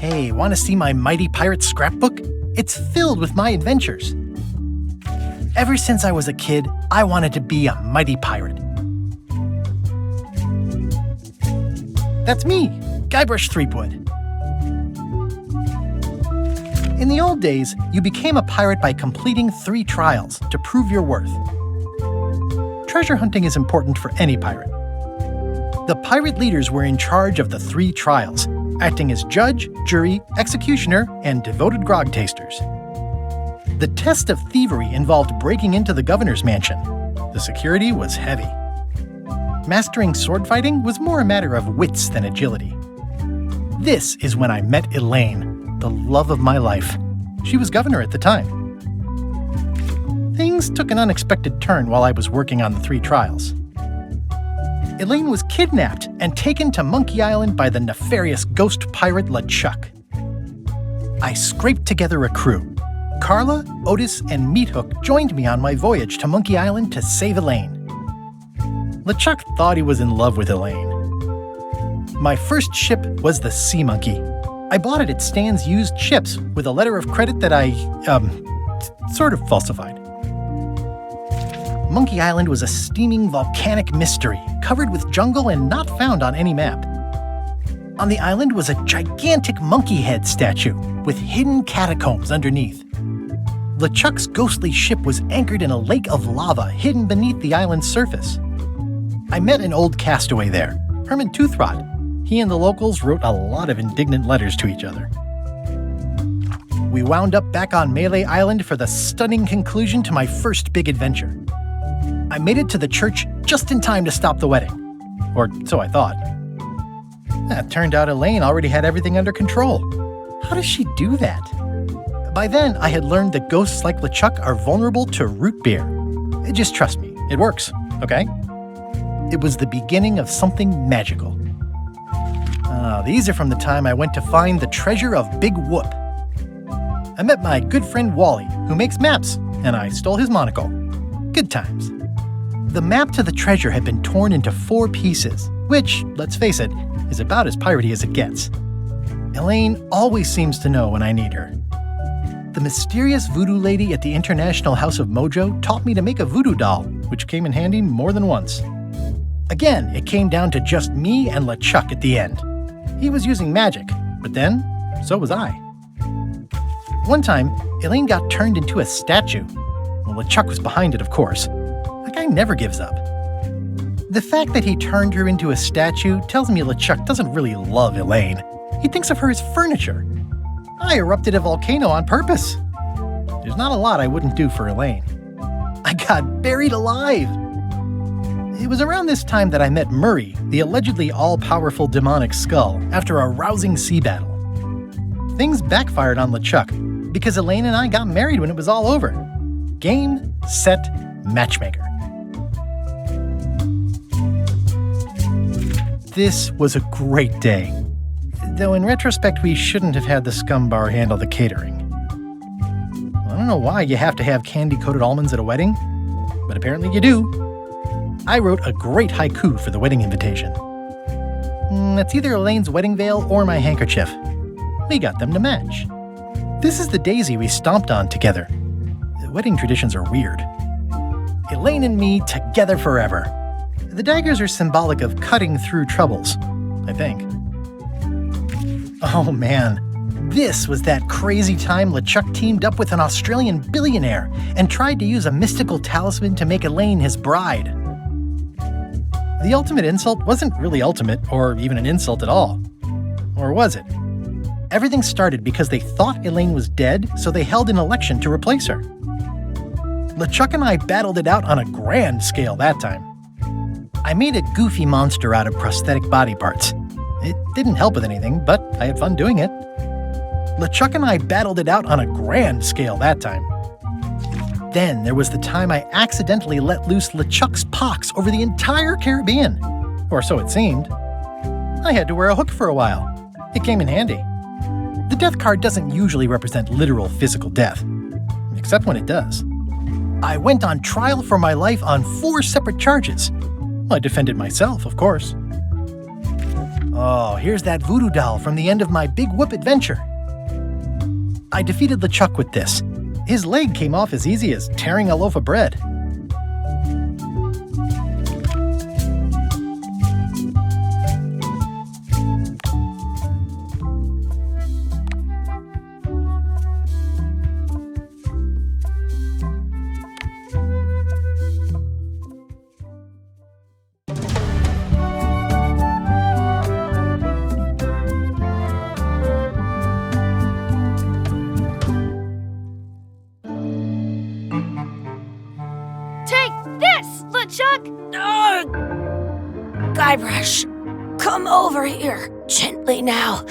Hey, want to see my mighty pirate scrapbook? It's filled with my adventures. Ever since I was a kid, I wanted to be a mighty pirate. That's me, Guybrush Threepwood. In the old days, you became a pirate by completing 3 trials to prove your worth. Treasure hunting is important for any pirate. The pirate leaders were in charge of the 3 trials, acting as judge, jury, executioner, and devoted grog tasters. The test of thievery involved breaking into the governor's mansion. The security was heavy. Mastering sword fighting was more a matter of wits than agility. This is when I met Elaine, the love of my life. She was governor at the time. Things took an unexpected turn while I was working on the 3 trials. Elaine was kidnapped and taken to Monkey Island by the nefarious ghost pirate LeChuck. I scraped together a crew. Carla, Otis, and Meathook joined me on my voyage to Monkey Island to save Elaine. LeChuck thought he was in love with Elaine. My first ship was the Sea Monkey. I bought it at Stan's used ships with a letter of credit that I, sort of falsified. Monkey Island was a steaming volcanic mystery, covered with jungle and not found on any map. On the island was a gigantic monkey head statue with hidden catacombs underneath. LeChuck's ghostly ship was anchored in a lake of lava hidden beneath the island's surface. I met an old castaway there, Herman Toothrot. He and the locals wrote a lot of indignant letters to each other. We wound up back on Melee Island for the stunning conclusion to my first big adventure. I made it to the church just in time to stop the wedding. Or so I thought. It turned out Elaine already had everything under control. How does she do that? By then, I had learned that ghosts like LeChuck are vulnerable to root beer. Just trust me, it works, okay? It was the beginning of something magical. These are from the time I went to find the treasure of Big Whoop. I met my good friend Wally, who makes maps, and I stole his monocle. Good times. The map to the treasure had been torn into 4 pieces, which, let's face it, is about as piratey as it gets. Elaine always seems to know when I need her. The mysterious voodoo lady at the International House of Mojo taught me to make a voodoo doll, which came in handy more than once. Again, it came down to just me and LeChuck at the end. He was using magic, but then, so was I. One time, Elaine got turned into a statue. Well, LeChuck was behind it, of course. That guy never gives up. The fact that he turned her into a statue tells me LeChuck doesn't really love Elaine. He thinks of her as furniture. I erupted a volcano on purpose. There's not a lot I wouldn't do for Elaine. I got buried alive. It was around this time that I met Murray, the allegedly all-powerful demonic skull, after a rousing sea battle. Things backfired on LeChuck, because Elaine and I got married when it was all over. Game, set, matchmaker. This was a great day. Though in retrospect, we shouldn't have had the scum bar handle the catering. I don't know why you have to have candy-coated almonds at a wedding, but apparently you do. I wrote a great haiku for the wedding invitation. It's either Elaine's wedding veil or my handkerchief. We got them to match. This is the daisy we stomped on together. The wedding traditions are weird. Elaine and me together forever. The daggers are symbolic of cutting through troubles, I think. Oh man, this was that crazy time LeChuck teamed up with an Australian billionaire and tried to use a mystical talisman to make Elaine his bride. The ultimate insult wasn't really ultimate, or even an insult at all. Or was it? Everything started because they thought Elaine was dead, so they held an election to replace her. LeChuck and I battled it out on a grand scale that time. I made a goofy monster out of prosthetic body parts. It didn't help with anything, but I had fun doing it. LeChuck and I battled it out on a grand scale that time. Then there was the time I accidentally let loose LeChuck's pox over the entire Caribbean. Or so it seemed. I had to wear a hook for a while. It came in handy. The death card doesn't usually represent literal physical death, except when it does. I went on trial for my life on 4 separate charges. I defended myself, of course. Oh, here's that voodoo doll from the end of my Big Whoop adventure. I defeated LeChuck with this. His leg came off as easy as tearing a loaf of bread. Guybrush, come over here, gently now.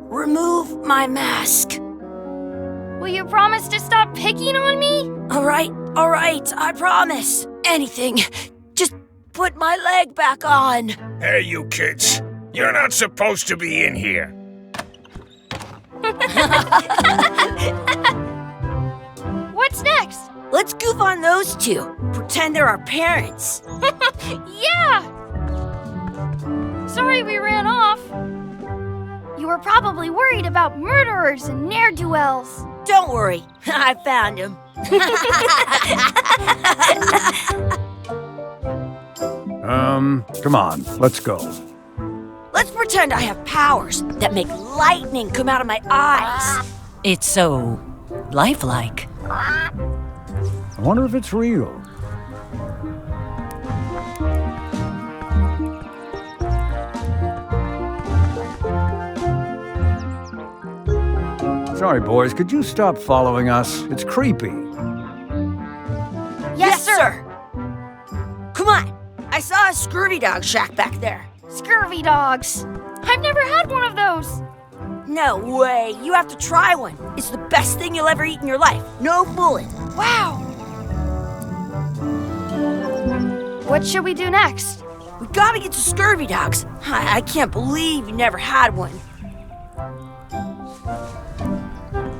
Remove my mask. Will you promise to stop picking on me? All right, I promise. Anything. Just put my leg back on. Hey, you kids. You're not supposed to be in here. What's next? Let's goof on those two. Pretend they're our parents. Yeah! Sorry we ran off. You were probably worried about murderers and ne'er-do-wells. Don't worry, I found him. Come on, let's go. Let's pretend I have powers that make lightning come out of my eyes. It's so lifelike. I wonder if it's real. Sorry, boys, could you stop following us? It's creepy. Yes, sir. Come on, I saw a scurvy dog shack back there. Scurvy dogs. I've never had one of those. No way, you have to try one. It's the best thing you'll ever eat in your life. No fooling. Wow. What should we do next? We gotta get to scurvy dogs. I can't believe you never had one.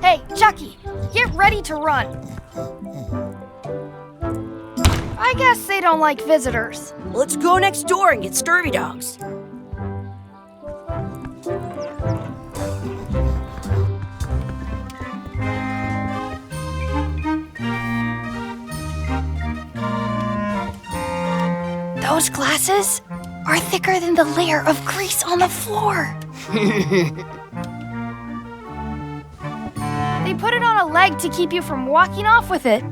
Hey, Chucky, get ready to run. I guess they don't like visitors. Let's go next door and get scurvy dogs. Those glasses are thicker than the layer of grease on the floor. They put it on a leg to keep you from walking off with it.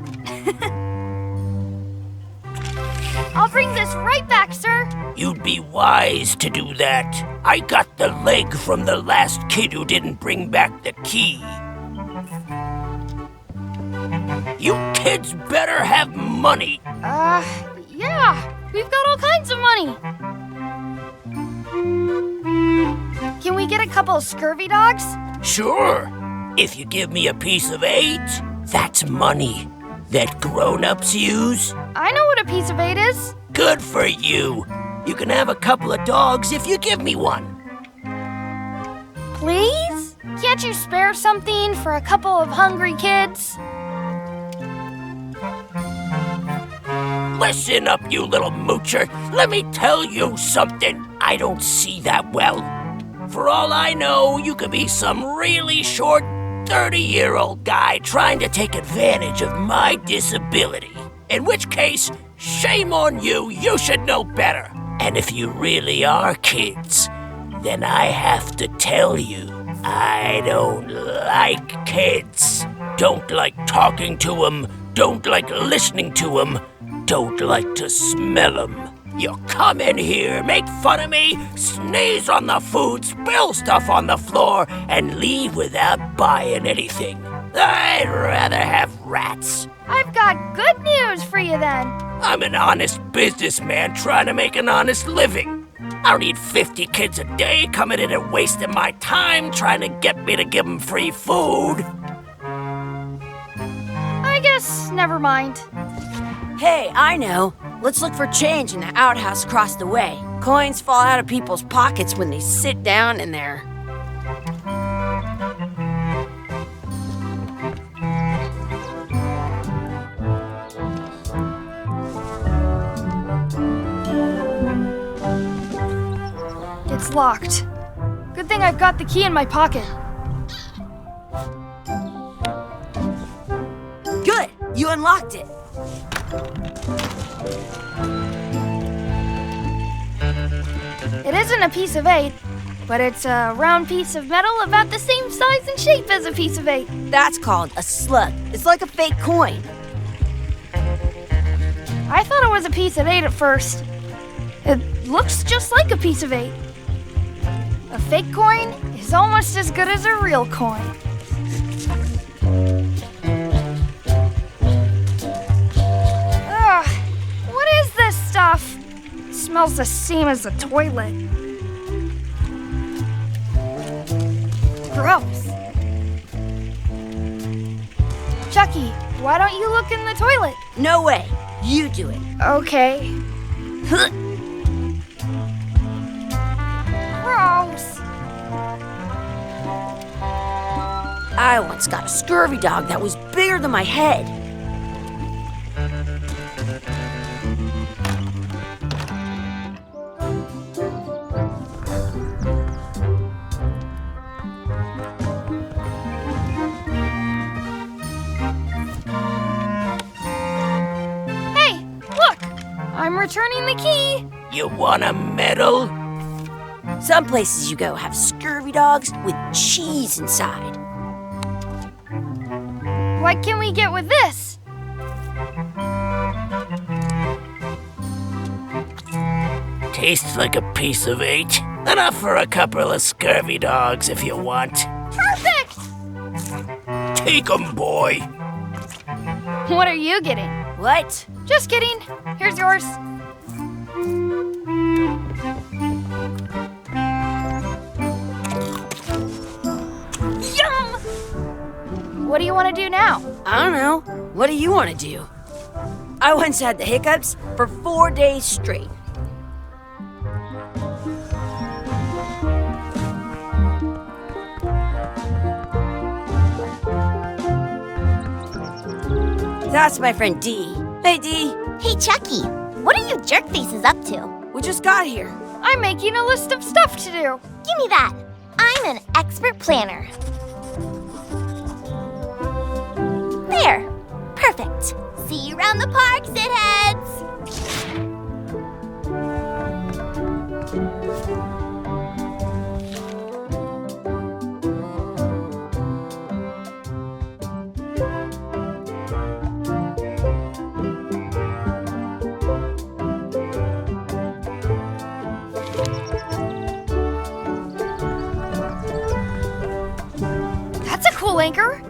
I'll bring this right back, sir. You'd be wise to do that. I got the leg from the last kid who didn't bring back the key. You kids better have money. Yeah. We've got all kinds of money. Can we get a couple of scurvy dogs? Sure. If you give me a piece of 8, that's money that grown-ups use. I know what a piece of 8 is. Good for you. You can have a couple of dogs if you give me one. Please? Can't you spare something for a couple of hungry kids? Listen up, you little moocher. Let me tell you something. I don't see that well. For all I know, you could be some really short 30-year-old guy trying to take advantage of my disability. In which case, shame on you. You should know better. And if you really are kids, then I have to tell you, I don't like kids. Don't like talking to them. Don't like listening to them. Don't like to smell them. You come in here, make fun of me, sneeze on the food, spill stuff on the floor, and leave without buying anything. I'd rather have rats. I've got good news for you then. I'm an honest businessman trying to make an honest living. I don't need 50 kids a day coming in and wasting my time trying to get me to give them free food. I guess never mind. Hey, I know. Let's look for change in the outhouse across the way. Coins fall out of people's pockets when they sit down in there. It's locked. Good thing I've got the key in my pocket. Good, you unlocked it. It isn't a piece of 8, but it's a round piece of metal about the same size and shape as a piece of 8. That's called a slug. It's like a fake coin. I thought it was a piece of 8 at first. It looks just like a piece of 8. A fake coin is almost as good as a real coin. Ugh, what is this stuff? It smells the same as the toilet. Gross. Chucky, why don't you look in the toilet? No way. You do it. Okay. Huh. Gross. I once got a scurvy dog that was bigger than my head. Hey, look! I'm returning the key. You want a medal? Some places you go have scurvy dogs with cheese inside. What can we get with this? Tastes like a piece of 8. Enough for a couple of scurvy dogs if you want. Perfect! Take 'em, boy. What are you getting? What? Just kidding. Here's yours. Yum! What do you want to do now? I don't know. What do you want to do? I once had the hiccups for 4 days straight. That's my friend Dee. Hey, Dee. Hey, Chucky, what are you jerk faces up to? We just got here. I'm making a list of stuff to do. Give me that. I'm an expert planner. There. Perfect. See you around the park, shitheads. That's a cool anchor.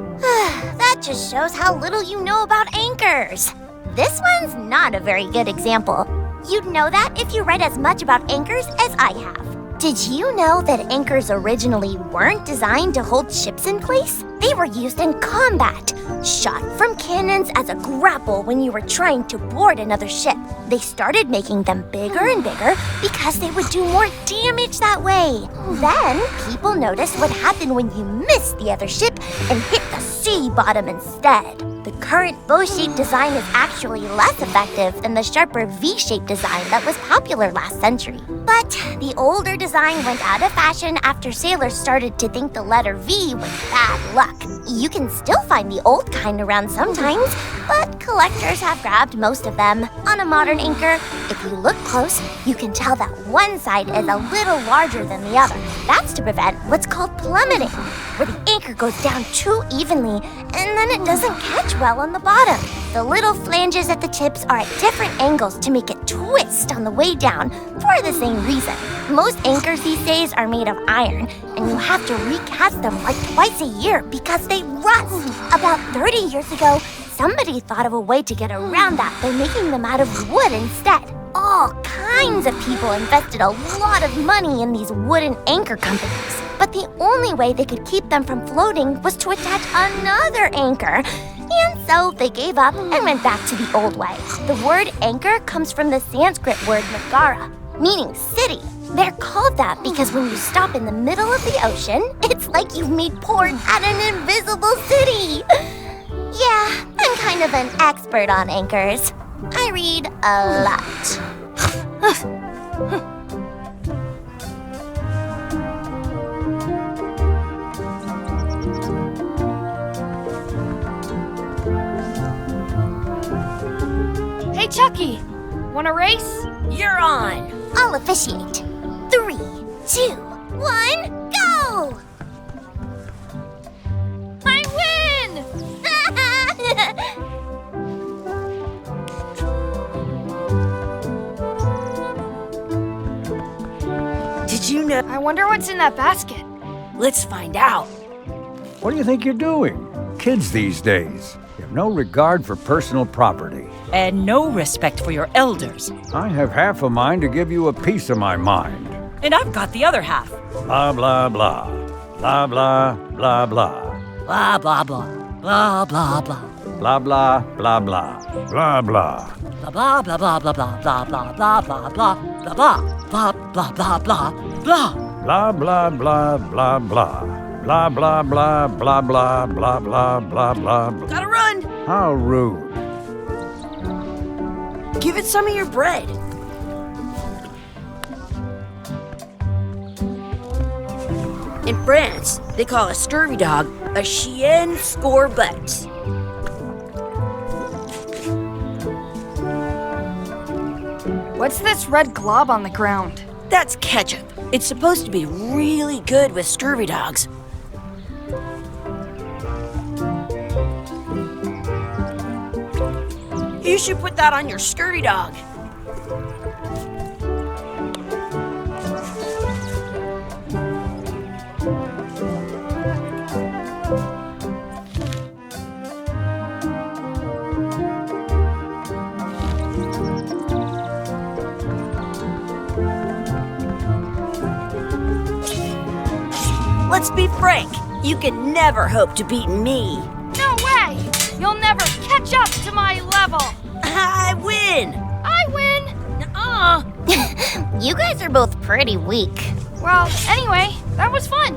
That just shows how little you know about anchors. This one's not a very good example. You'd know that if you read as much about anchors as I have. Did you know that anchors originally weren't designed to hold ships in place? They were used in combat, shot from cannons as a grapple when you were trying to board another ship. They started making them bigger and bigger because they would do more damage that way. Then, people noticed what happened when you missed the other ship and hit the sea bottom instead. The current bow-shaped design is actually less effective than the sharper V-shaped design that was popular last century. But the older design went out of fashion after sailors started to think the letter V was bad luck. You can still find the old kind around sometimes, but collectors have grabbed most of them. On a modern anchor, if you look close, you can tell that one side is a little larger than the other. That's to prevent what's called plummeting, where the anchor goes down too evenly and then it doesn't catch well on the bottom. The little flanges at the tips are at different angles to make it twist on the way down for the same reason. Most anchors these days are made of iron, and you have to recast them like twice a year because they rust. About 30 years ago, somebody thought of a way to get around that by making them out of wood instead. All kinds of people invested a lot of money in these wooden anchor companies. But the only way they could keep them from floating was to attach another anchor. And so they gave up and went back to the old way. The word anchor comes from the Sanskrit word nagara, meaning city. They're called that because when you stop in the middle of the ocean, it's like you've made port at an invisible city. Yeah, I'm kind of an expert on anchors. I read a lot. monkey. Wanna race? You're on. I'll officiate. 3, 2, 1, go! I win! Did you know? I wonder what's in that basket. Let's find out. What do you think you're doing? Kids these days, you have no regard for personal property. And no respect for your elders. I have half a mind to give you a piece of my mind. And I've got the other half. Blah, blah, blah. Blah, blah, blah, blah. Blah, blah, blah. Blah, blah, blah. Blah, blah, blah, blah. Blah, blah. Blah, blah, blah, blah, blah, blah, blah, blah, blah, blah, blah, blah, blah, blah, blah, blah, blah. Blah, blah, blah, blah, blah. Blah, blah, blah, blah, blah, blah, blah, blah, blah. Gotta run. How rude. Give it some of your bread. In France, they call a scurvy dog a chien scorbut. What's this red glob on the ground? That's ketchup. It's supposed to be really good with scurvy dogs. You should put that on your scurvy dog. Let's be frank. You can never hope to beat me. No way! You'll never catch up to my level! I win! I win! Nuh-uh. You guys are both pretty weak. Well, anyway, that was fun.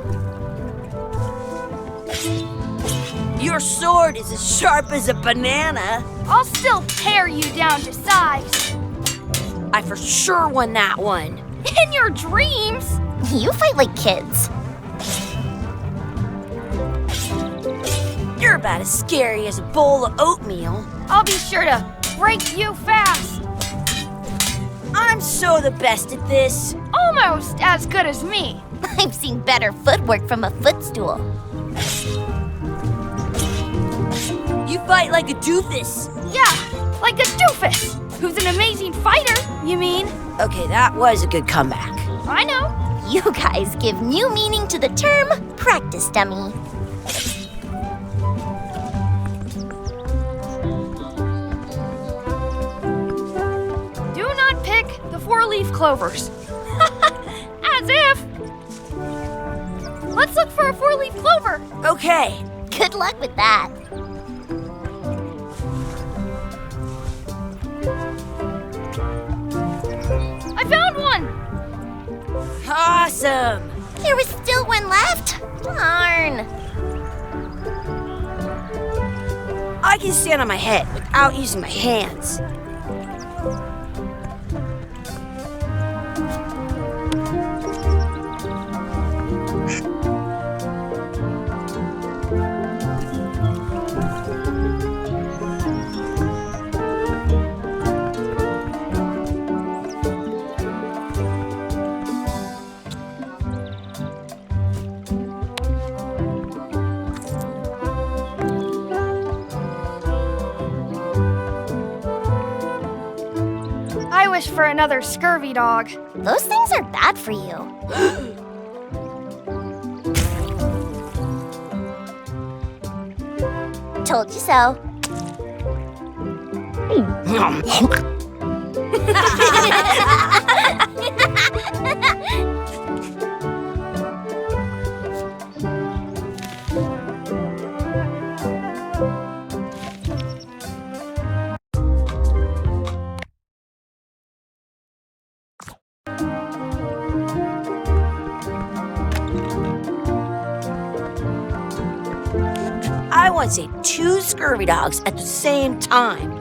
Your sword is as sharp as a banana. I'll still tear you down to size. I for sure won that one. In your dreams! You fight like kids. You're about as scary as a bowl of oatmeal. I'll be sure to break you fast. I'm so the best at this. Almost as good as me. I've seen better footwork from a footstool. You fight like a doofus. Yeah, like a doofus. Who's an amazing fighter, you mean? Okay, that was a good comeback. I know. You guys give new meaning to the term practice dummy. Do not pick the 4-leaf clovers. As if. Let's look for a 4-leaf clover. Okay. Good luck with that. I found one. Awesome. There was still one left? Darn. I can stand on my head without using my hands. I wish for another scurvy dog. Those things are bad for you. Told you so. I want to say 2 scurvy dogs at the same time.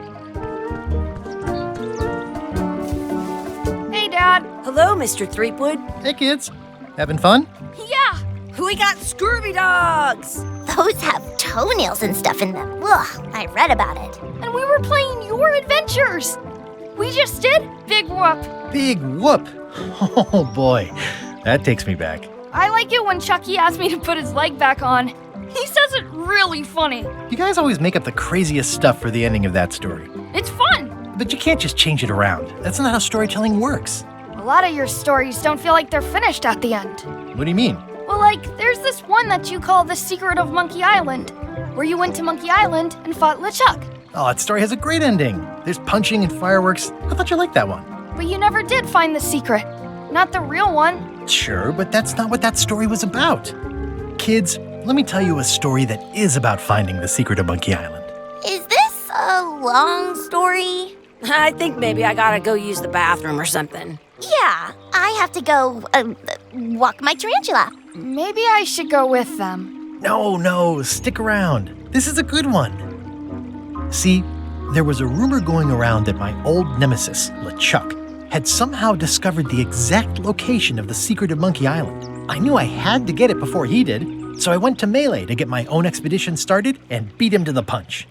Hey, Dad. Hello, Mr. Threepwood. Hey, kids. Having fun? Yeah. We got scurvy dogs. Those have toenails and stuff in them. Ugh, I read about it. And we were playing your adventures. We just did? Big whoop. Big whoop! Oh boy, that takes me back. I like it when Chucky asks me to put his leg back on. He says it really funny. You guys always make up the craziest stuff for the ending of that story. It's fun. But you can't just change it around. That's not how storytelling works. A lot of your stories don't feel like they're finished at the end. What do you mean? Well, like, there's this one that you call The Secret of Monkey Island, where you went to Monkey Island and fought LeChuck. Oh, that story has a great ending. There's punching and fireworks. I thought you liked that one. But you never did find the secret. Not the real one. Sure, but that's not what that story was about. Kids, let me tell you a story that is about finding the secret of Monkey Island. Is this a long story? I think maybe I gotta go use the bathroom or something. Yeah, I have to go walk my tarantula. Maybe I should go with them. No, stick around. This is a good one. See, there was a rumor going around that my old nemesis, LeChuck, had somehow discovered the exact location of the secret of Monkey Island. I knew I had to get it before he did, so I went to Melee to get my own expedition started and beat him to the punch.